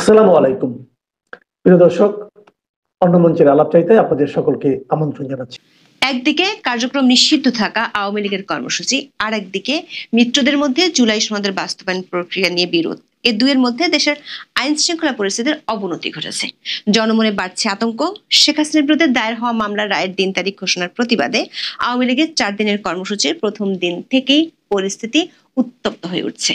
আসসালামু আলাইকুম প্রিয় দর্শক, অন্য মঞ্চের আলাপ চাইতে আপনাদের সকলকে আমন্ত্রণ জানাচ্ছি। একদিকে কার্যক্রম নিষিদ্ধ থাকা আওয়ামী লীগের কর্মসূচি, আর একদিকে মিত্রদের মধ্যে জুলাই সনদের বাস্তবায়ন প্রক্রিয়া নিয়ে বিরোধ। এ দুয়ের মধ্যে দেশের আইন শৃঙ্খলা পরিস্থিতির অবনতি ঘটেছে। জনমনে বাড়ছে আতঙ্ক। শেখ হাসিনার বিরুদ্ধে দায়ের হওয়া মামলার রায়ের দিন তারিখ ঘোষণার প্রতিবাদে আওয়ামী লীগের 4 দিনের কর্মসূচির প্রথম দিন থেকেই পরিস্থিতি উত্তপ্ত হয়ে উঠছে।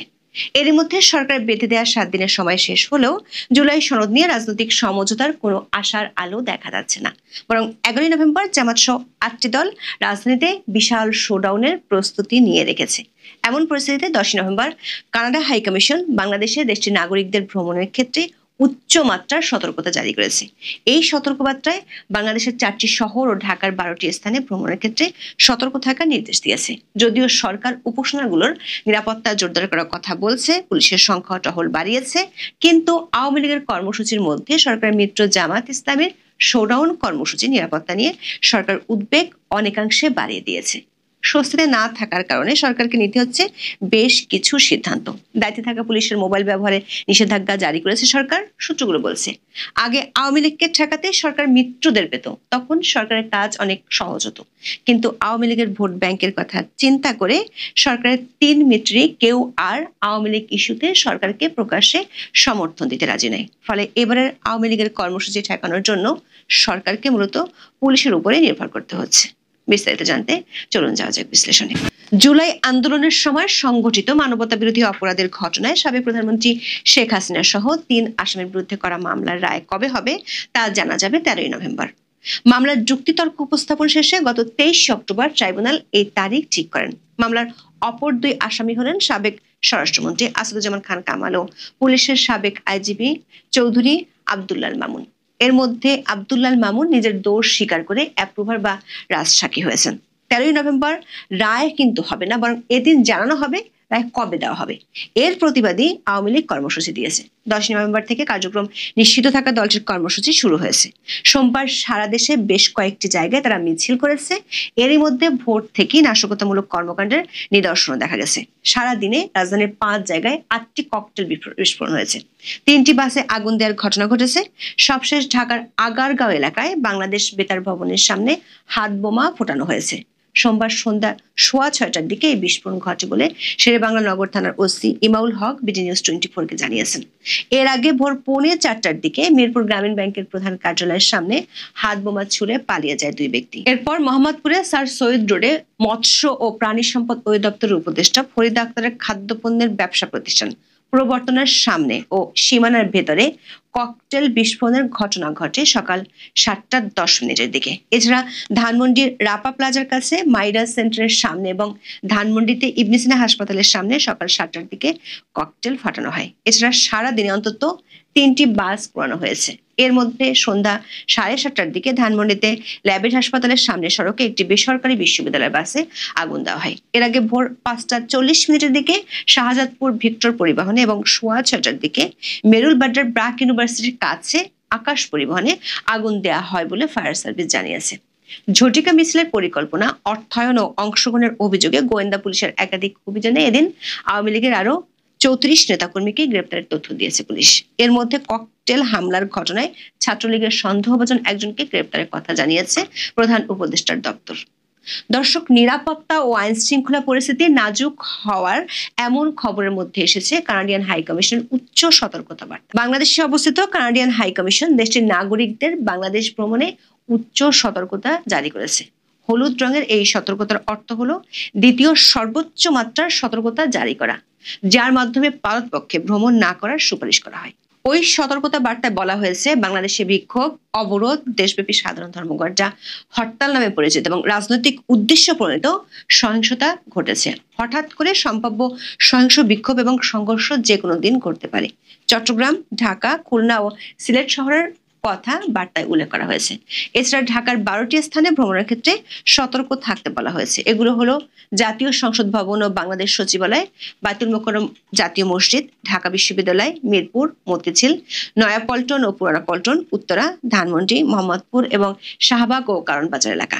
এরই মধ্যে সরকার বেঁধে দেওয়া 7 দিনের সময় শেষ হলেও জুলাই সনদ নিয়ে রাজনৈতিক সমঝোতার কোনো আশার আলো দেখা যাচ্ছে না। বরং 11 নভেম্বর জামাত সহ 8টি দল রাজধানীতে বিশাল শোডাউনের প্রস্তুতি নিয়ে রেখেছে। এমন পরিস্থিতিতে 10 নভেম্বর কানাডা হাইকমিশন বাংলাদেশে দেশটির নাগরিকদের ভ্রমণের ক্ষেত্রে উচ্চ মাত্রার সতর্কতা জারি করেছে। এই সতর্কবার্তায় বাংলাদেশের 4টি শহর ও ঢাকার 12টি স্থানে ভ্রমণের ক্ষেত্রে সতর্ক থাকার নির্দেশ দিয়েছে। যদিও সরকার উপাসনাগুলোর নিরাপত্তা জোরদার করার কথা বলছে, পুলিশের সংখ্যা টহল বাড়িয়েছে, কিন্তু আওয়ামী লীগের কর্মসূচির মধ্যে সরকারের মিত্র জামাত ইসলামের শোডাউন কর্মসূচি নিরাপত্তা নিয়ে সরকার উদ্বেগ অনেকাংশে বাড়িয়ে দিয়েছে। স্বস্তিতে না থাকার কারণে সরকারকে নিতে হচ্ছে বেশ কিছু সিদ্ধান্ত। দায়িত্বে থাকা পুলিশের মোবাইল ব্যবহারে নিষেধাজ্ঞা জারি করেছে সরকার, সূত্রগুলো বলছে। আগে আওয়ামী লীগকে ঠেকাতে সরকার মিত্রদের পেত, তখন সরকারের কাজ অনেক সহজ হতো। কিন্তু আওয়ামী লীগের ভোট ব্যাংকের কথা চিন্তা করে সরকারের 3 মিত্রই কেউ আর আওয়ামী লীগ ইস্যুতে সরকারকে প্রকাশ্যে সমর্থন দিতে রাজি নেই। ফলে এবারের আওয়ামী লীগের কর্মসূচি ঠেকানোর জন্য সরকারকে মূলত পুলিশের উপরে নির্ভর করতে হচ্ছে। বিস্তারিত জানতে চলুন যাওয়া যাক বিশ্লেষণে। জুলাই আন্দোলনের সময় সংগঠিত মানবতা বিরোধী অপরাধের ঘটনায় সাবেক প্রধানমন্ত্রী শেখ হাসিনা সহ 3 আসামির বিরুদ্ধে করা মামলার রায় কবে হবে তা জানা যাবে 13 নভেম্বর। মামলার যুক্তিতর্ক উপস্থাপন শেষে গত 23 অক্টোবর ট্রাইব্যুনাল এই তারিখ ঠিক করেন। মামলার অপর 2 আসামি হলেন সাবেক স্বরাষ্ট্রমন্ত্রী আসাদুজ্জামান খান কামাল ও পুলিশের সাবেক আইজিপি চৌধুরী আব্দুল্লাল মামুন। এর মধ্যে আব্দুল্লাল মামুন নিজের দোষ স্বীকার করে অ্যাপ্রুভার বা রাজসাক্ষী হয়েছেন। 13 নভেম্বর রায় কিন্তু হবে না, বরং এদিন জানানো হবে রায় কবে দেওয়া হবে। এর প্রতিবাদী আওয়ামী লীগ কর্মসূচি দিয়েছে। 10 নভেম্বর থেকে কার্যক্রম নিষিদ্ধ থাকা দলটির কর্মসূচি শুরু হয়েছে। সোমবার সারা দেশে বেশ কয়েকটি জায়গায় তারা মিছিল করেছে। এরই মধ্যে ভোর থেকেই নাশকতামূলক কর্মকাণ্ডের নিদর্শন দেখা গেছে। সারা দিনে রাজধানীর 5 জায়গায় 8টি ককটেল বিস্ফোরণ হয়েছে। 3টি বাসে আগুন দেওয়ার ঘটনা ঘটেছে। সবশেষ ঢাকার আগারগাঁও এলাকায় বাংলাদেশ বেতার ভবনের সামনে হাত বোমা ফোটানো হয়েছে। সোমবার সন্ধ্যা 6:15টার দিকে এই বিস্ফোরণ ঘটে বলে শেরেবাংলা নগর থানার ওসি ইমাউল হক বিডি নিউজ 24-কে জানিয়েছেন। এর আগে ভোর 3:45টার দিকে মিরপুর গ্রামীণ ব্যাংকের প্রধান কার্যালয়ের সামনে হাত বোমা ছুড়ে পালিয়ে যায় 2 ব্যক্তি। এরপর মোহাম্মদপুরে স্যার সৈয়দ রোডে মৎস্য ও প্রাণী সম্পদ অধিদপ্তরের উপদেষ্টা ফরিদ আক্তারের খাদ্যপণ্যের ব্যবসা প্রতিষ্ঠান প্রবর্তনের সামনে ও সীমানার ভেতরে ককটেল বিস্ফোরণের ঘটনা ঘটে সকাল 7:10 দিকে। এছাড়া ধানমন্ডির রাপা প্লাজার কাছে মাইরাজ সেন্টারের সামনে এবং ধানমন্ডিতে ইবনে সিনা হাসপাতালের সামনে সকাল 7টার দিকে ককটেল ফাটানো হয়। এছাড়া সারা দিনে অন্তত 3টি বাস পোড়ানো হয়েছে। এর মধ্যে সন্ধ্যা 7:30টার দিকে ধানমন্ডিতে ল্যাবেট হাসপাতালের সামনে সড়কে একটি বেসরকারি বিশ্ববিদ্যালয়ের বাসে আগুন দেওয়া হয়। এর আগে ভোর 5:40 দিকে শাহজাদপুর ভিক্টর পরিবহনে এবং 6:15টার দিকে মেরুল বাড্ডার ব্রাক ইউনিভার্সিটির কাছে আকাশ পরিবহনে আগুন দেওয়া হয় বলে ফায়ার সার্ভিস জানিয়েছে। ঝটিকা মিছিলের পরিকল্পনা, অর্থায়ন ও অংশগ্রহণের অভিযোগে গোয়েন্দা পুলিশের একাধিক অভিযানে এদিন আওয়ামী লীগের আরো 34 নেতাকর্মীকে গ্রেপ্তারের তথ্য দিয়েছে পুলিশ। এর মধ্যে ককটেল হামলার ঘটনায় ছাত্রলীগের সন্দেহভাজন একজনকে গ্রেপ্তারের কথা জানিয়েছে প্রধান উপদেষ্টার দপ্তর। দর্শক, নিরাপত্তা ও আইন শৃঙ্খলা পরিস্থিতি নাজুক হওয়ার এমন খবরের মধ্যে এসেছে কানাডিয়ান হাই কমিশনের উচ্চ সতর্কতা বার্তা। বাংলাদেশে অবস্থিত কানাডিয়ান হাই কমিশন দেশটির নাগরিকদের বাংলাদেশ ভ্রমণে উচ্চ সতর্কতা জারি করেছে। হলুদ রঙের এই সতর্কতার অর্থ হলো দ্বিতীয় সর্বোচ্চ মাত্রার সতর্কতা জারি করা, যার মাধ্যমে ভারতপক্ষে ভ্রমণ না করার সুপারিশ করা হয়। ওই সতর্কতা বার্তায় বলা হয়েছে, বাংলাদেশে বিক্ষোভ, অবরোধ, দেশব্যাপী সাধারণ ধর্মঘট যা হরতাল নামে পরিচিত এবং রাজনৈতিক উদ্দেশ্য প্রণীত সহিংসতা ঘটেছে। হঠাৎ করে সম্ভাব্য সহিংস বিক্ষোভ এবং সংঘর্ষ যে কোনো দিন ঘটতে পারে। চট্টগ্রাম, ঢাকা, খুলনা ও সিলেট শহরের কথা বার্তায় উল্লেখ করা হয়েছে। এছাড়া ঢাকার 12টি স্থানে ভ্রমণের ক্ষেত্রে সতর্ক থাকতে বলা হয়েছে। এগুলো হলো জাতীয় সংসদ ভবন ও বাংলাদেশ সচিবালয়, বায়তুল মোকাররম জাতীয় মসজিদ, ঢাকা বিশ্ববিদ্যালয়, মিরপুর, মতিঝিল, নয়াপল্টন ও পুরানা পল্টন, উত্তরা, ধানমন্ডি, মোহাম্মদপুর এবং শাহবাগ ও কারণবাজার এলাকা।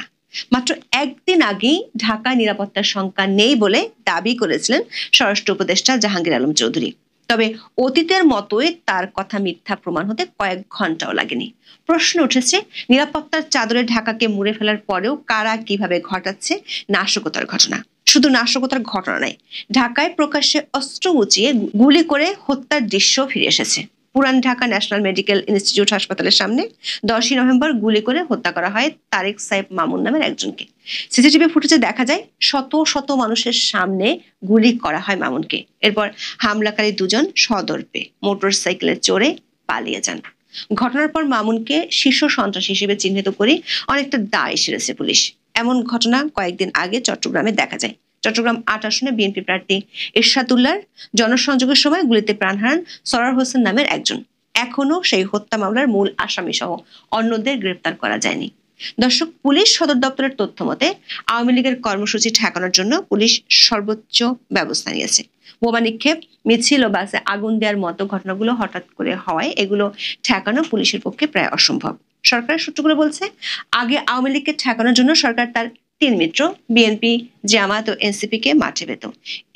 মাত্র একদিন আগেই ঢাকায় নিরাপত্তার শঙ্কা নেই বলে দাবি করেছিলেন স্বরাষ্ট্র উপদেষ্টা জাহাঙ্গীর আলম চৌধুরী। তবে অতীতের মতোই তার কথা মিথ্যা প্রমাণ হতে কয়েক ঘন্টাও লাগেনি। প্রশ্ন উঠেছে, নিরাপত্তার চাদরে ঢাকাকে মুড়ে ফেলার পরেও কারা কিভাবে ঘটাচ্ছে নাশকতার ঘটনা। শুধু নাশকতার ঘটনা নয়, ঢাকায় প্রকাশ্যে অস্ত্র উঁচিয়ে গুলি করে হত্যার দৃশ্য ফিরে এসেছে। পুরান ঢাকা ন্যাশনাল মেডিকেল ইনস্টিটিউট হাসপাতালের সামনে 10ই নভেম্বর গুলি করে হত্যা করা হয় তারেক সাইফ মামুন নামের একজনকে। সিসিটিভি ফুটেজে দেখা যায় শত শত মানুষের সামনে গুলি করা হয় মামুনকে। এরপর হামলাকারী দুজন সদর্পে মোটরসাইকেলে চড়ে পালিয়ে যান। ঘটনার পর মামুনকে শীর্ষ সন্ত্রাসী হিসেবে চিহ্নিত করে অনেকটা দায় সেরেছে পুলিশ। এমন ঘটনা কয়েকদিন আগে চট্টগ্রামে দেখা যায়। চট্টগ্রাম 8 আসনে বিএনপি প্রার্থী এরশাদুল্লাহর জনসংযোগের সময় গুলিতে প্রাণ হারান সরার হোসেন নামের একজন। এখনো সেই হত্যা মামলার মূল আসামি সহ অন্যদের গ্রেপ্তার করা যায়নি। দর্শক, পুলিশ সদর দপ্তরের তথ্য মতে আওয়ামী লীগের কর্মসূচি ঠেকানোর জন্য পুলিশ সর্বোচ্চ ব্যবস্থা নিয়েছে। বোমা নিক্ষেপ, মিছিল ও বাসে আগুন দেওয়ার মতো ঘটনাগুলো হঠাৎ করে হওয়ায় এগুলো ঠেকানো পুলিশের পক্ষে প্রায় অসম্ভব। সরকারের সূত্রগুলো বলছে, আগে আওয়ামী লীগকে ঠেকানোর জন্য সরকার তার 3 মিত্র বিএনপি, জামায়াত ও এনসিপি কে মাঠে পেত।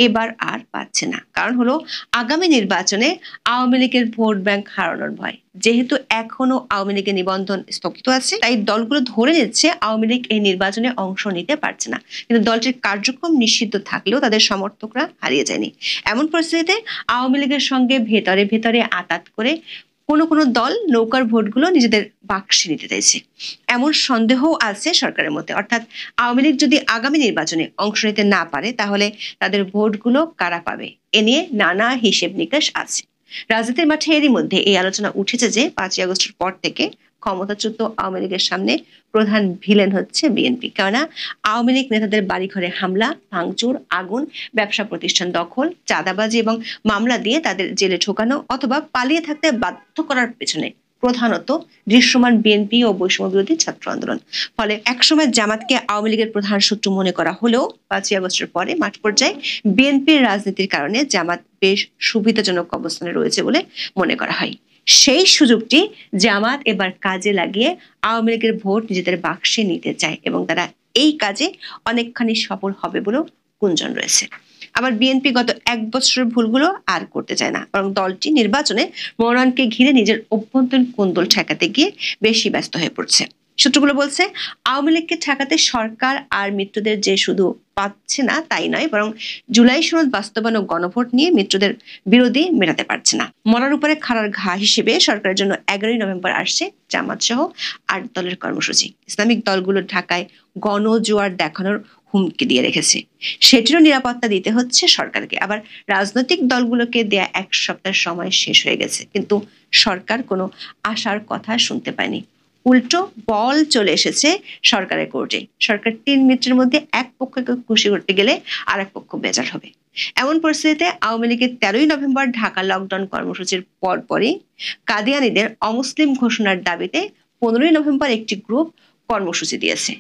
এবার আর পাচ্ছে না। কারণ হলো আগামী নির্বাচনে আওয়ামী লীগের ভোট ব্যাংক হারানোর ভয়। যেহেতু এখনো আওয়ামী লীগের নিবন্ধন স্থগিত আছে, তাই দলগুলো ধরে নিচ্ছে আওয়ামী লীগ এই নির্বাচনে অংশ নিতে পারছে না। কিন্তু দলটির কার্যক্রম নিষিদ্ধ থাকলেও তাদের সমর্থকরা হারিয়ে যায়নি। এমন পরিস্থিতিতে আওয়ামী লীগের সঙ্গে ভেতরে ভেতরে আঁতাত করে কোনো কোনো দল নৌকার ভোটগুলো নিজেদের বাক্সে নিতে চাইছে, এমন সন্দেহও আছে সরকারের মধ্যে। অর্থাৎ আওয়ামী লীগ যদি আগামী নির্বাচনে অংশ নিতে না পারে, তাহলে তাদের ভোটগুলো কারা পাবে এ নিয়ে নানা হিসেব নিকাশ আছে। রাজনীতির মাঠে এরই মধ্যে এই আলোচনা উঠেছে যে 5ই আগস্টের পর থেকে ক্ষমতাচ্যুত আওয়ামী লীগের সামনে প্রধান ভিলেন হচ্ছে বিএনপি। কেননা আওয়ামী লীগ নেতাদের বাড়িঘরে হামলা, ভাঙচুর, আগুন, ব্যবসা প্রতিষ্ঠান দখল, চাঁদাবাজি এবং মামলা দিয়ে তাদের জেলে ঢোকানো অথবা পালিয়ে থাকতে বাধ্য করার পেছনে প্রধানত দৃশ্যমান বিএনপি ও বৈষম্য বিরোধী ছাত্র আন্দোলন। ফলে একসময় জামাতকে আওয়ামী লীগের প্রধান শত্রু মনে করা হলেও 5ই আগস্টের পরে মাঠ পর্যায়ে বিএনপির রাজনীতির কারণে জামাত বেশ সুবিধাজনক অবস্থানে রয়েছে বলে মনে করা হয়। সেই সুযোগটি জামাত এবার কাজে লাগিয়ে আওয়ামী লীগের ভোট নিজেদের বাক্সে নিতে চায় এবং তারা এই কাজে অনেকখানি সফল হবে বলেও গুঞ্জন রয়েছে। আবার বিএনপি গত 1 বছরের ভুলগুলো আর করতে চায় না, বরং দলটি নির্বাচনে মনোনয়নকে ঘিরে নিজের অভ্যন্তরীণ কোন্দল ঠেকাতে গিয়ে বেশি ব্যস্ত হয়ে পড়ছে। সূত্রগুলো বলছে, আওয়ামী লীগকে ঠেকাতে সরকার আর মিত্রদের যে শুধু পাচ্ছে না তাই নয়, বরং জুলাই সনদ বাস্তবায়ন ও গণভোট নিয়ে মিত্রদের বিরোধী মেটাতে পারছে না। মরার উপরে খাড়ার ঘা হিসেবে সরকারের জন্য 11ই নভেম্বর আসছে জামাত সহ 8 দলের কর্মসূচি। ইসলামিক দলগুলো ঢাকায় গণজোয়ার দেখানোর হুমকি দিয়ে রেখেছে, সেটিরও নিরাপত্তা দিতে হচ্ছে সরকারকে। আবার রাজনৈতিক দলগুলোকে দেয়া 1 সপ্তাহের সময় শেষ হয়ে গেছে, কিন্তু সরকার কোনো আশার কথা শুনতে পায়নি। উল্টো বল চলে এসেছে সরকারের কোর্টে। সরকার 3 মিত্রের মধ্যে এক পক্ষকে খুশি করতে গেলে আর এক পক্ষ বেজার হবে। এমন পরিস্থিতিতে আওয়ামী লীগের 13ই নভেম্বর ঢাকা লকডাউন কর্মসূচির পরপরই কাদিয়ানীদের অমুসলিম ঘোষণার দাবিতে 15ই নভেম্বর একটি গ্রুপ কর্মসূচি দিয়েছে।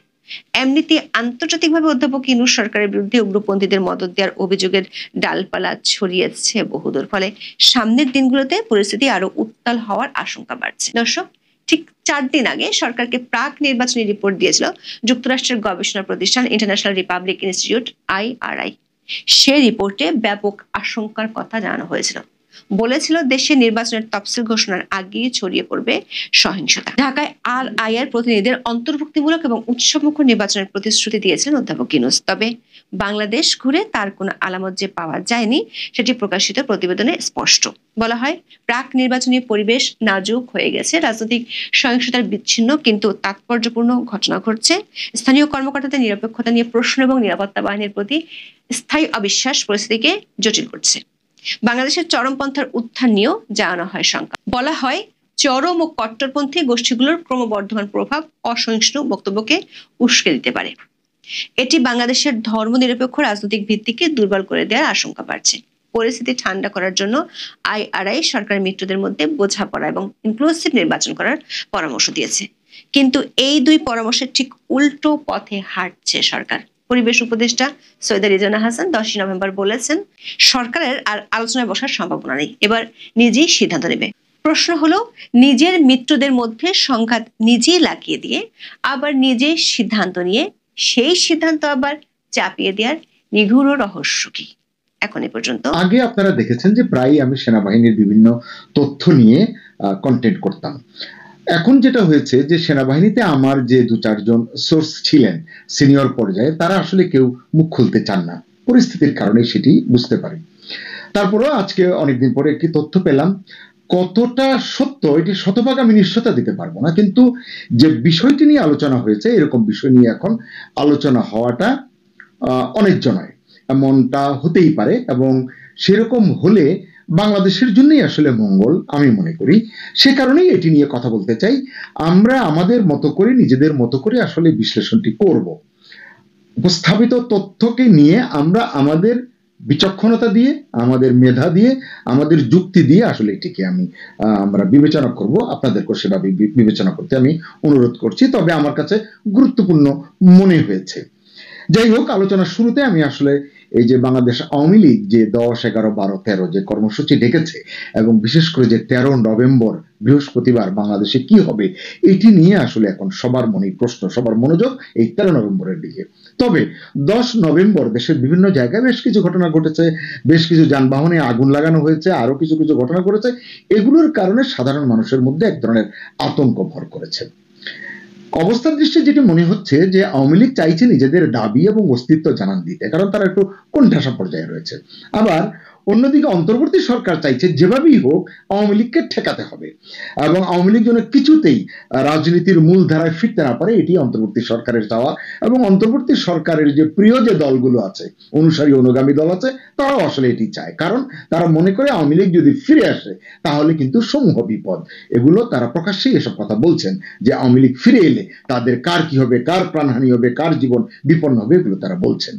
এমনিতে আন্তর্জাতিকভাবে অধ্যাপক ইউনূস সরকারের বিরুদ্ধে উগ্রপন্থীদের মদদ দেওয়ার অভিযোগের ডালপালা ছড়িয়েছে বহুদূর। ফলে সামনের দিনগুলোতে পরিস্থিতি আরো উত্তাল হওয়ার আশঙ্কা বাড়ছে। দর্শক, ঠিক 4 দিন আগে সরকারকে প্রাক নির্বাচনী রিপোর্ট দিয়েছিল যুক্তরাষ্ট্রের গবেষণা প্রতিষ্ঠান ইন্টারন্যাশনাল রিপাবলিক ইনস্টিটিউট IRI। সে রিপোর্টে ব্যাপক আশঙ্কার কথা জানানো হয়েছিল। বলেছিল দেশে নির্বাচনের তফসিল ঘোষণার আগেই ছড়িয়ে পড়বে সহিংসতা। ঢাকায় RI এর প্রতিনিধিদের অন্তর্ভুক্তিমূলক এবং উৎসবমুখর নির্বাচনের প্রতিশ্রুতি দিয়েছেন অধ্যাপক ইউনূস। তবে বাংলাদেশ ঘুরে তার কোনো আলামত যে পাওয়া যায়নি সেটি প্রকাশিত প্রতিবেদনে স্পষ্ট। বলা হয়, প্রাক নির্বাচনী পরিবেশ নাজুক হয়ে গেছে, রাজনৈতিক সহিংসতার বিচ্ছিন্ন কিন্তু তাৎপর্যপূর্ণ ঘটনা ঘটছে। স্থানীয় কর্মকর্তাদের নিরপেক্ষতা নিয়ে প্রশ্ন এবং নিরাপত্তা বাহিনীর প্রতি স্থায়ী অবিশ্বাস পরিস্থিতিকে জটিল করছে। বাংলাদেশের চরমপন্থার উত্থান নিয়েও জানানো হয় শঙ্কা। বলা হয়, চরম ও কট্টরপন্থী গোষ্ঠীগুলোর ক্রমবর্ধমান প্রভাব অসহিষ্ণু বক্তব্যকে উস্কে দিতে পারে। এটি বাংলাদেশের ধর্মনিরপেক্ষ রাজনৈতিক ভিত্তিকে দুর্বল করে দেওয়ার আশঙ্কা বাড়ছে। পরিস্থিতি ঠান্ডা করার জন্য IRI সরকার মিত্রদের মধ্যে বোঝাপড়া এবং ইনক্লুসিভ নির্বাচন করার পরামর্শ দিয়েছে। কিন্তু এই 2 পরামর্শের ঠিক উল্টো পথে হাঁটছে সরকার। পরিবেশ উপদেষ্টা সৈয়দা রিজওয়ানা হাসান 10ই নভেম্বর বলেছেন, সরকারের আর আলোচনায় বসার সম্ভাবনা নেই, এবার নিজেই সিদ্ধান্ত নেবে। প্রশ্ন হলো, নিজের মিত্রদের মধ্যে সংঘাত নিজেই লাগিয়ে দিয়ে আবার নিজেই সিদ্ধান্ত নিয়ে সেই সিদ্ধান্ত আবার চাপিয়ে দেওয়ার নিগূঢ় রহস্য কি? এখন এ পর্যন্ত। আগে আপনারা দেখেছেন যে প্রায় আমি সেনাবাহিনীর বিভিন্ন তথ্য নিয়ে কন্টেন্ট করতাম। এখন যেটা হয়েছে যে সেনাবাহিনীতে আমার যে 2-4 জন সোর্স ছিলেন সিনিয়র পর্যায়ে, তারা আসলে কেউ মুখ খুলতে চান না, পরিস্থিতির কারণে সেটি বুঝতে পারি। তারপরেও আজকে অনেকদিন পরে একটি তথ্য পেলাম, কতটা সত্য এটি শতভাগ আমি নিশ্চয়তা দিতে পারবো না, কিন্তু যে বিষয়টি নিয়ে আলোচনা হয়েছে এরকম বিষয় নিয়ে এখন আলোচনা হওয়াটা অনেক নয়, এমনটা হতেই পারে, এবং সেরকম হলে বাংলাদেশের জন্যই আসলে মঙ্গল আমি মনে করি। সে কারণেই এটি নিয়ে কথা বলতে চাই। আমরা আমাদের মতো করে নিজেদের মতো করে আসলে বিশ্লেষণটি করব, উপস্থাপিত তথ্যকে নিয়ে আমরা আমাদের বিচক্ষণতা দিয়ে, আমাদের মেধা দিয়ে, আমাদের যুক্তি দিয়ে আসলে এটিকে আমরা বিবেচনা করব। আপনাদেরকে সেভাবে বিবেচনা করতে আমি অনুরোধ করছি, তবে আমার কাছে গুরুত্বপূর্ণ মনে হয়েছে। যাই হোক, আলোচনার শুরুতে আমি আসলে এই যে বাংলাদেশ আওয়ামী লীগ যে 10, 11, 12, 13 যে কর্মসূচি ডেকেছে, এবং বিশেষ করে যে 13 নভেম্বর বৃহস্পতিবার বাংলাদেশে কি হবে, এটি নিয়ে আসলে এখন সবার মনে প্রশ্ন, সবার মনোযোগ এই 13 নভেম্বরের দিকে। তবে 10 নভেম্বর দেশের বিভিন্ন জায়গায় বেশ কিছু ঘটনা ঘটেছে, বেশ কিছু যানবাহনে আগুন লাগানো হয়েছে, আরো কিছু কিছু ঘটনা ঘটেছে। এগুলোর কারণে সাধারণ মানুষের মধ্যে এক ধরনের আতঙ্ক ভর করেছে। অবস্থার দৃষ্টি যেটি মনে হচ্ছে যে আওয়ামী লীগ চাইছে নিজেদের দাবি এবং অস্তিত্ব জানান দিতে, কারণ তারা একটু কোণঠাসা পর্যায়ে রয়েছে। আবার অন্যদিকে অন্তর্বর্তী সরকার চাইছে যেভাবেই হোক আওয়ামী লীগকে ঠেকাতে হবে, এবং আওয়ামী লীগ যেন কিছুতেই রাজনীতির মূল ধারায় ফিরতে না পারে, এটি অন্তর্বর্তী সরকারের চাওয়া। এবং অন্তর্বর্তী সরকারের যে প্রিয় যে দলগুলো আছে, অনুসারী অনুগামী দল আছে, তারাও আসলে এটি চায়, কারণ তারা মনে করে আওয়ামী লীগ যদি ফিরে আসে তাহলে কিন্তু সমূহ বিপদ। এগুলো তারা প্রকাশ্যেই এসব কথা বলছেন যে আওয়ামী লীগ ফিরে এলে তাদের কার কি হবে, কার প্রাণহানি হবে, কার জীবন বিপন্ন হবে, এগুলো তারা বলছেন।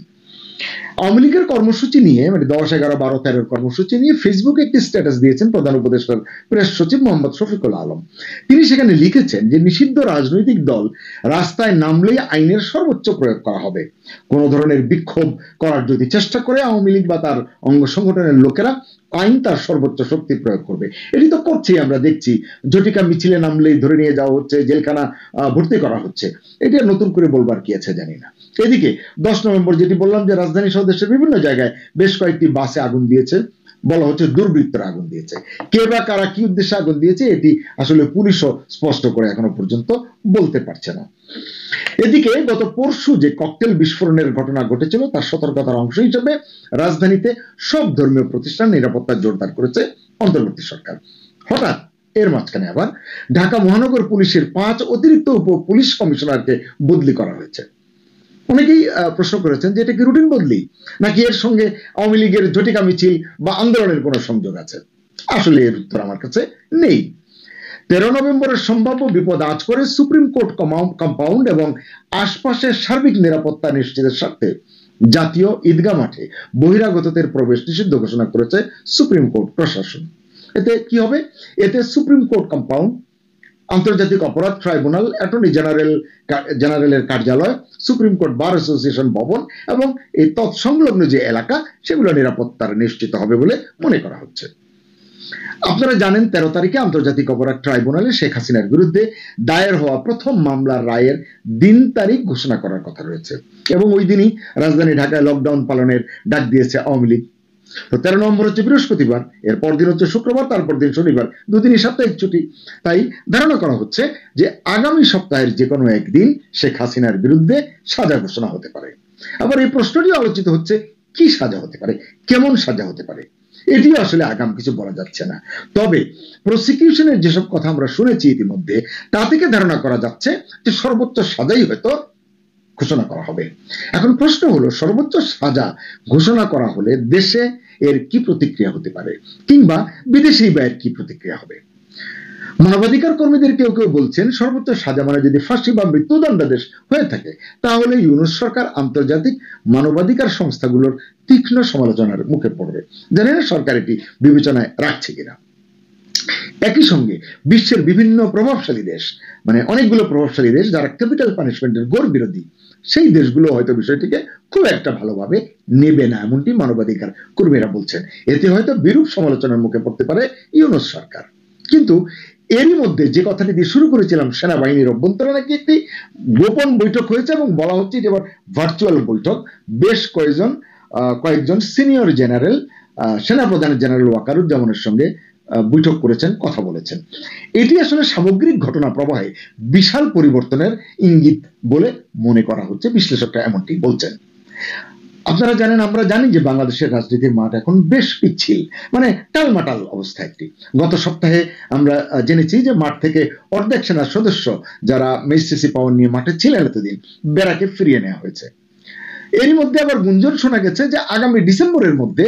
আওয়ামী লীগের কর্মসূচি নিয়ে, মানে 10, 11, 12, 13 কর্মসূচি নিয়ে ফেসবুকে একটি স্ট্যাটাস দিয়েছেন প্রধান উপদেষ্টার প্রেস সচিব মোহাম্মদ শফিকুল আলম। তিনি সেখানে লিখেছেন যে নিষিদ্ধ রাজনৈতিক দল রাস্তায় নামলেই আইনের সর্বোচ্চ প্রয়োগ করা হবে। কোন ধরনের বিক্ষোভ করার যদি চেষ্টা করে আওয়ামী লীগ বা তার অঙ্গ সংগঠনের লোকেরা, আইন তার সর্বোচ্চ শক্তি প্রয়োগ করবে। এটি তো করছি, আমরা দেখছি, ঝটিকা মিছিলে নামলেই ধরে নিয়ে যাওয়া হচ্ছে, জেলখানা ভর্তি করা হচ্ছে। এটা নতুন করে বলবার কি আছে জানি না। এদিকে 10 নভেম্বর যেটি বললাম যে রাজধানী সহ দেশের বিভিন্ন জায়গায় বেশ কয়েকটি বাসে আগুন দিয়েছে, বলা হচ্ছে দুর্বৃত্তরা আগুন দিয়েছে। কে বা কারা কি উদ্দেশ্যে আগুন দিয়েছে এটি আসলে পুলিশও স্পষ্ট করে এখনো পর্যন্ত বলতে পারছে না। এদিকে গত পরশু যে ককটেল বিস্ফোরণের ঘটনা ঘটেছিল তার সতর্কতার অংশ হিসেবে রাজধানীতে সব ধর্মীয় প্রতিষ্ঠান নিরাপত্তা জোরদার করেছে অন্তর্বর্তী সরকার। হঠাৎ এর মাঝখানে আবার ঢাকা মহানগর পুলিশের 5 অতিরিক্ত উপ পুলিশ কমিশনারকে বদলি করা হয়েছে। অনেকেই প্রশ্ন করেছেন যে এটা কি রুটিন বদলি, নাকি এর সঙ্গে আওয়ামী লীগের ঝটিকা মিছিল বা আন্দোলনের কোনো সংযোগ আছে? আসলে এর উত্তর আমার কাছে নেই। 13 নভেম্বরের সম্ভাব্য বিপদ আজ করে সুপ্রিম কোর্ট কম্পাউন্ড এবং আশপাশের সার্বিক নিরাপত্তা নিশ্চিতের স্বার্থে জাতীয় ঈদগাহ মাঠে বহিরাগতদের প্রবেশ নিষিদ্ধ ঘোষণা করেছে সুপ্রিম কোর্ট প্রশাসন। এতে কি হবে? এতে সুপ্রিম কোর্ট কম্পাউন্ড, আন্তর্জাতিক অপরাধ ট্রাইব্যুনাল, অ্যাটর্নি জেনারেলের কার্যালয়, সুপ্রিম কোর্ট বার অ্যাসোসিয়েশন ভবন এবং এই তৎসংলগ্ন যে এলাকা সেগুলো নিরাপত্তার নিশ্চিত হবে বলে মনে করা হচ্ছে। আপনারা জানেন 13 তারিখে আন্তর্জাতিক অপরাধ ট্রাইব্যুনালে শেখ হাসিনার বিরুদ্ধে দায়ের হওয়া প্রথম মামলার রায়ের দিন তারিখ ঘোষণা করার কথা রয়েছে, এবং ওই দিনই রাজধানী ঢাকায় লকডাউন পালনের ডাক দিয়েছে আওয়ামী লীগ। তো 13 নভেম্বর হচ্ছে বৃহস্পতিবার, এর পরদিন হচ্ছে শুক্রবার, তারপর দিন শনিবার, দুদিনই সাপ্তাহিক ছুটি। তাই ধারণা করা হচ্ছে যে আগামী সপ্তাহের যে কোনো একদিন শেখ হাসিনার বিরুদ্ধে সাজা ঘোষণা হতে পারে। আবার এই প্রশ্নটি আলোচিত হচ্ছে, কি সাজা হতে পারে, কেমন সাজা হতে পারে, এটি আসলে আগাম কিছু বলা যাচ্ছে না। তবে প্রসিকিউশনের যেসব কথা আমরা শুনেছি ইতিমধ্যে, তা থেকে ধারণা করা যাচ্ছে যে সর্বোচ্চ সাজাই হয়তো ঘোষণা করা হবে। এখন প্রশ্ন হলো, সর্বোচ্চ সাজা ঘোষণা করা হলে দেশে এর কি প্রতিক্রিয়া হতে পারে, কিংবা বিদেশেই বা এর কি প্রতিক্রিয়া হবে? মানবাধিকার কর্মীদের কেউ কেউ বলছেন সর্বোচ্চ সাজা মানে যদি ফাঁসি বা মৃত্যুদণ্ডাদেশ হয়ে থাকে তাহলে ইউনূস সরকার আন্তর্জাতিক মানবাধিকার সংস্থাগুলোর তীক্ষ্ণ সমালোচনার মুখে পড়বে। জানি না সরকার এটি বিবেচনায় রাখছে কিনা। একই সঙ্গে বিশ্বের বিভিন্ন প্রভাবশালী দেশ, মানে অনেকগুলো প্রভাবশালী দেশ যারা ক্যাপিটাল পানিশমেন্টের ঘোর বিরোধী, সেই দেশগুলো হয়তো বিষয়টিকে খুব একটা ভালোভাবে নেবে না, এমনটি মানবাধিকার কর্মীরা বলছেন। এতে হয়তো বিরূপ সমালোচনার মুখে পড়তে পারে ইউনূস সরকার। কিন্তু এরই মধ্যে যে কথাটি দিয়ে শুরু করেছিলাম, সেনাবাহিনীর অভ্যন্তরে নাকি একটি গোপন বৈঠক হয়েছে এবং বলা হচ্ছে যে এবার ভার্চুয়াল বৈঠক, বেশ কয়েকজন কয়েকজন সিনিয়র জেনারেল সেনাপ্রধান জেনারেল ওয়াকারুজ্জামানের সঙ্গে বৈঠক করেছেন, কথা বলেছেন। এটি আসলে সামগ্রিক ঘটনা প্রবাহে বিশাল পরিবর্তনের ইঙ্গিত বলে মনে করা হচ্ছে, বিশ্লেষকরা এমনটি বলছেন। আপনারা জানেন, আমরা জানি যে বাংলাদেশের রাজনীতির মাঠ এখন বেশ পিচ্ছিল, মানে টালমাটাল অবস্থা একটি। গত সপ্তাহে আমরা জেনেছি যে মাঠ থেকে অর্ধেক সেনার সদস্য যারা মেজিস্ট্রেসি পাওয়ার নিয়ে মাঠে ছিলেন এতদিন, ব্যারাকে ফিরিয়ে নেওয়া হয়েছে। এরই মধ্যে আবার গুঞ্জন শোনা গেছে যে আগামী ডিসেম্বরের মধ্যে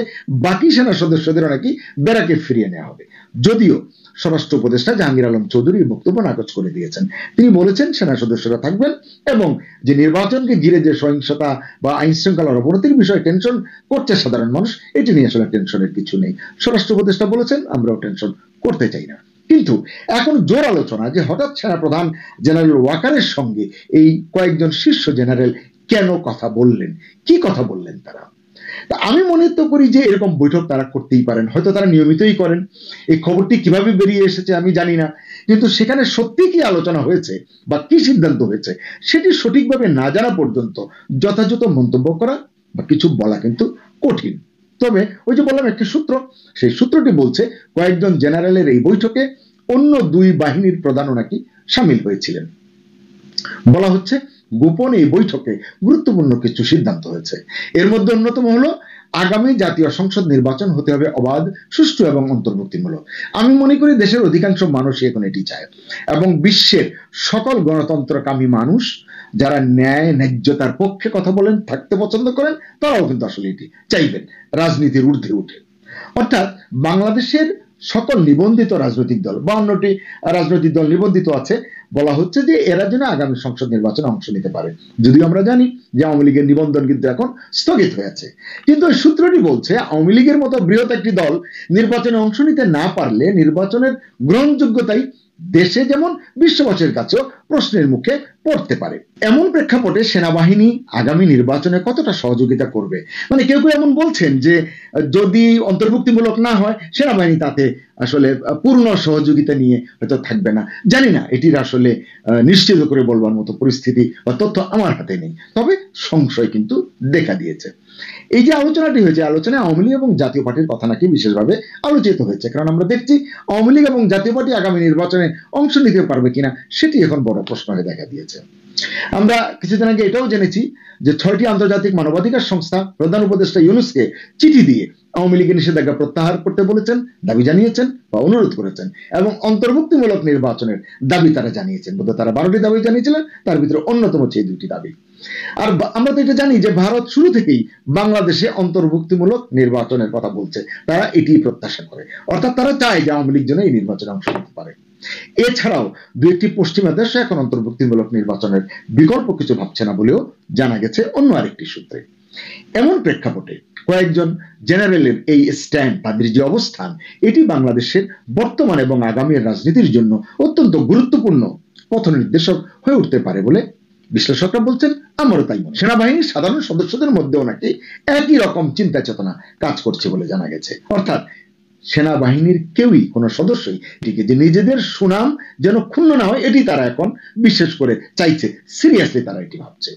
বাকি সেনা সদস্যদের নাকি ব্যারাকে ফিরিয়ে নেওয়া হবে। যদিও স্বরাষ্ট্র উপদেষ্টা জাহাঙ্গীর আলম চৌধুরী বক্তব্য নাকচ করে দিয়েছেন। তিনি বলেছেন সেনা সদস্যরা থাকবেন এবং যে নির্বাচনকে ঘিরে যে সহিংসতা বা আইন শৃঙ্খলার অবনতির বিষয়ে টেনশন করছে সাধারণ মানুষ, এটি নিয়ে আসলে টেনশনের কিছু নেই। স্বরাষ্ট্র উপদেষ্টা বলেছেন আমরাও টেনশন করতে চাই না। কিন্তু এখন জোর আলোচনা যে হঠাৎ সেনাপ্রধান জেনারেল ওয়াকারের সঙ্গে এই কয়েকজন শীর্ষ জেনারেল কেন কথা বললেন, কি কথা বললেন তারা। আমি মনে তো করি যে এরকম বৈঠক তারা করতেই পারেন, হয়তো তারা নিয়মিতই করেন। এই খবরটি কিভাবে বেরিয়ে এসেছে আমি জানি না, কিন্তু সেখানে সত্যি কি আলোচনা হয়েছে বা কি সিদ্ধান্ত হয়েছে সেটি সঠিকভাবে না জানা পর্যন্ত যথাযথ মন্তব্য করা বা কিছু বলা কিন্তু কঠিন। তবে ওই যে বললাম একটি সূত্র, সেই সূত্রটি বলছে কয়েকজন জেনারেলের এই বৈঠকে অন্য দুই বাহিনীর প্রধানও নাকি সামিল হয়েছিলেন। বলা হচ্ছে গোপন এই বৈঠকে গুরুত্বপূর্ণ কিছু সিদ্ধান্ত হয়েছে। এর মধ্যে অন্যতম হলো আগামী জাতীয় সংসদ নির্বাচন হতে হবে অবাধ, সুষ্ঠু এবং অন্তর্ভুক্তিমূলক। আমি মনে করি দেশের অধিকাংশ মানুষই এখন এটি চায় এবং বিশ্বের সকল গণতন্ত্রকামী মানুষ যারা ন্যায় ন্যায্যতার পক্ষে কথা বলেন, থাকতে পছন্দ করেন, তারাও কিন্তু আসলে এটি চাইবেন রাজনীতির ঊর্ধ্বে উঠে। অর্থাৎ বাংলাদেশের সকল নিবন্ধিত রাজনৈতিক দল, 52টি রাজনৈতিক দল নিবন্ধিত আছে, বলা হচ্ছে যে এরা যেন আগামী সংসদ নির্বাচনে অংশ নিতে পারে। যদিও আমরা জানি যে আওয়ামী লীগের নিবন্ধন কিন্তু এখন স্থগিত হয়েছে, কিন্তু ওই সূত্রটি বলছে আওয়ামী লীগের মতো বৃহৎ একটি দল নির্বাচনে অংশ নিতে না পারলে নির্বাচনের গ্রহণযোগ্যতাই দেশে যেমন বিশ্ববাসীর কাছেও প্রশ্নের মুখে পড়তে পারে। এমন প্রেক্ষাপটে সেনাবাহিনী আগামী নির্বাচনে কতটা সহযোগিতা করবে, মানে কেউ কেউ এমন বলছেন যে যদি অন্তর্ভুক্তিমূলক না হয় সেনাবাহিনী তাতে আসলে পূর্ণ সহযোগিতা নিয়ে হয়তো থাকবে না। জানি না, এটির আসলে নিশ্চিত করে বলবার মতো পরিস্থিতি বা তথ্য আমার হাতে নেই, তবে সংশয় কিন্তু দেখা দিয়েছে। এই যে আলোচনাটি হয়েছে, আলোচনায় আওয়ামী লীগ এবং জাতীয় পার্টির কথা নাকি বিশেষভাবে আলোচিত হয়েছে, কারণ আমরা দেখছি আওয়ামী লীগ এবং জাতীয় পার্টি আগামী নির্বাচনে অংশ নিতে পারবে কিনা সেটি এখন বড় প্রশ্ন হয়ে দেখা দিয়েছে। আমরা কিছুদিন আগে এটাও জেনেছি যে 6টি আন্তর্জাতিক মানবাধিকার সংস্থা প্রধান উপদেষ্টা ইউনূসকে চিঠি দিয়ে আওয়ামী লীগের নিষেধাজ্ঞা প্রত্যাহার করতে বলেছেন, দাবি জানিয়েছেন বা অনুরোধ করেছেন এবং অন্তর্ভুক্তিমূলক নির্বাচনের দাবি তারা জানিয়েছেন। বোধহয় তারা 12টি দাবি জানিয়েছিলেন, তার ভিতরে অন্যতম হচ্ছে এই 2টি দাবি। আর আমরা তো এটা জানি যে ভারত শুরু থেকেই বাংলাদেশে অন্তর্ভুক্তিমূলক নির্বাচনের কথা বলছে, তারা এটি প্রত্যাশা করে, অর্থাৎ তারা চায় যে আওয়ামী লীগ যেন এই নির্বাচনে অংশ নিতে পারে। এছাড়াও 2টি পশ্চিমা দেশ এখন অন্তর্ভুক্তিমূলক নির্বাচনের বিকল্প কিছু ভাবছে না বলেও জানা গেছে অন্য আরেকটি সূত্রে। এমন প্রেক্ষাপটে কয়েকজন জেনারেলের এই স্ট্যান্ড, তাদের যে অবস্থান, এটি বাংলাদেশের বর্তমান এবং আগামী রাজনীতির জন্য অত্যন্ত গুরুত্বপূর্ণ পথ নির্দেশক হয়ে উঠতে পারে বলে বিশ্লেষকরা বলছেন। আমারও তাই মনে। সেনাবাহিনীর সাধারণ সদস্যদের মধ্যেও নাকি একই রকম চিন্তা চেতনা কাজ করছে বলে জানা গেছে। অর্থাৎ সেনাবাহিনীর কেউই, কোনো সদস্যই এটিকে যে নিজেদের সুনাম যেন ক্ষুণ্ণ না হয় এটি তারা এখন বিশেষ করে চাইছে, সিরিয়াসলি তারা এটি ভাবছে।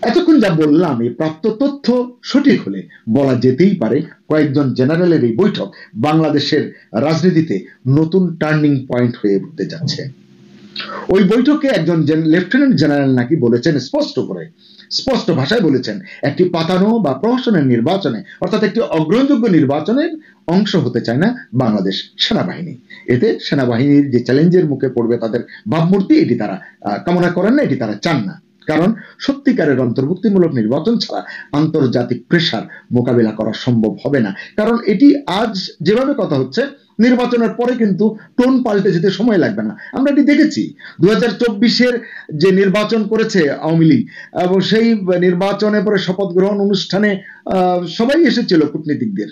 এতক্ষণ যা বললাম এই প্রাপ্ত তথ্য সঠিক হলে বলা যেতেই পারে কয়েকজন জেনারেলের এই বৈঠক বাংলাদেশের রাজনীতিতে নতুন টার্নিং পয়েন্ট হয়ে উঠতে যাচ্ছে। ওই বৈঠকে একজন লেফটেন্যান্ট জেনারেল নাকি বলেছেন, স্পষ্ট ভাষায় বলেছেন, একটি পাতানো বা প্রহসনের নির্বাচনে, অর্থাৎ একটি অগ্রহণযোগ্য নির্বাচনের অংশ হতে চায় না বাংলাদেশ সেনাবাহিনী। এতে সেনাবাহিনীর যে চ্যালেঞ্জের মুখে পড়বে তাদের ভাবমূর্তি, এটি তারা কামনা করেন না, এটি তারা চান না। কারণ সত্যিকারের অন্তর্ভুক্তিমূলক নির্বাচন ছাড়া আন্তর্জাতিক প্রেসার মোকাবিলা করা সম্ভব হবে না। কারণ এটি আজ যেভাবে কথা হচ্ছে, নির্বাচনের পরে কিন্তু টোন পাল্টে যেতে সময় লাগবে না। আমরা এটি দেখেছি 2024-এর যে নির্বাচন করেছে আওয়ামী লীগ, এবং সেই নির্বাচনের পরে শপথ গ্রহণ অনুষ্ঠানে সবাই এসেছিল কূটনীতিকদের,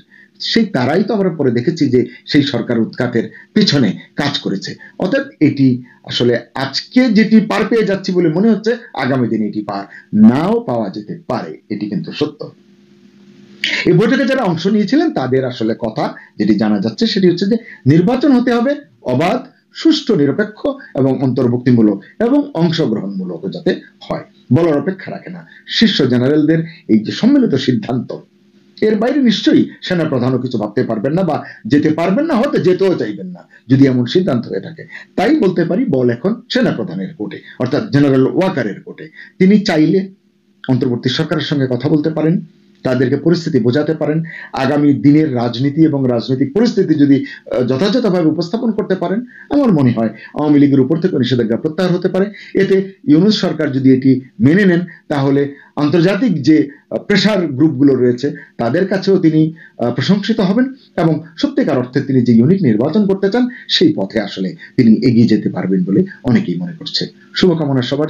সেই তারাই তো আমরা পরে দেখেছি যে সেই সরকার উৎখাতের পেছনে কাজ করেছে। অর্থাৎ এটি আসলে আজকে যেটি পার পেয়ে যাচ্ছি বলে মনে হচ্ছে, আগামী দিনে এটি পার নাও পাওয়া যেতে পারে, এটি কিন্তু সত্য। এই বৈঠকে যারা অংশ নিয়েছিলেন তাদের আসলে কথা যেটি জানা যাচ্ছে সেটি হচ্ছে যে নির্বাচন হতে হবে অবাধ, সুষ্ঠু, নিরপেক্ষ এবং অন্তর্ভুক্তিমূলক এবং অংশগ্রহণমূলক যাতে হয় বলার অপেক্ষা রাখে না। শীর্ষ জেনারেলদের এই যে সম্মিলিত সিদ্ধান্ত, এর বাইরে নিশ্চয়ই সেনাপ্রধানও কিছু ভাবতে পারবেন না বা যেতে পারবেন না, হয়তো যেতেও চাইবেন না যদি এমন সিদ্ধান্ত হয়ে থাকে। তাই বলতে পারি বল এখন সেনাপ্রধানের কোর্টে, অর্থাৎ জেনারেল ওয়াকারের কোর্টে। তিনি চাইলে অন্তর্বর্তী সরকারের সঙ্গে কথা বলতে পারেন, তাদেরকে পরিস্থিতি বোঝাতে পারেন, আগামী দিনের রাজনীতি এবং রাজনৈতিক পরিস্থিতি যদি যথাযথভাবে উপস্থাপন করতে পারেন, আমার মনে হয় আওয়ামী লীগের উপর থেকে নিষেধাজ্ঞা প্রত্যাহার হতে পারে। এতে ইউনূস সরকার যদি এটি মেনে নেন, তাহলে আন্তর্জাতিক যে প্রেশার গ্রুপগুলো রয়েছে তাদের কাছেও তিনি প্রশংসিত হবেন এবং সত্যিকার অর্থে তিনি যে ইউনিট নির্বাচন করতে চান সেই পথে আসলে তিনি এগিয়ে যেতে পারবেন বলে অনেকেই মনে করছে। শুভকামনা সবার।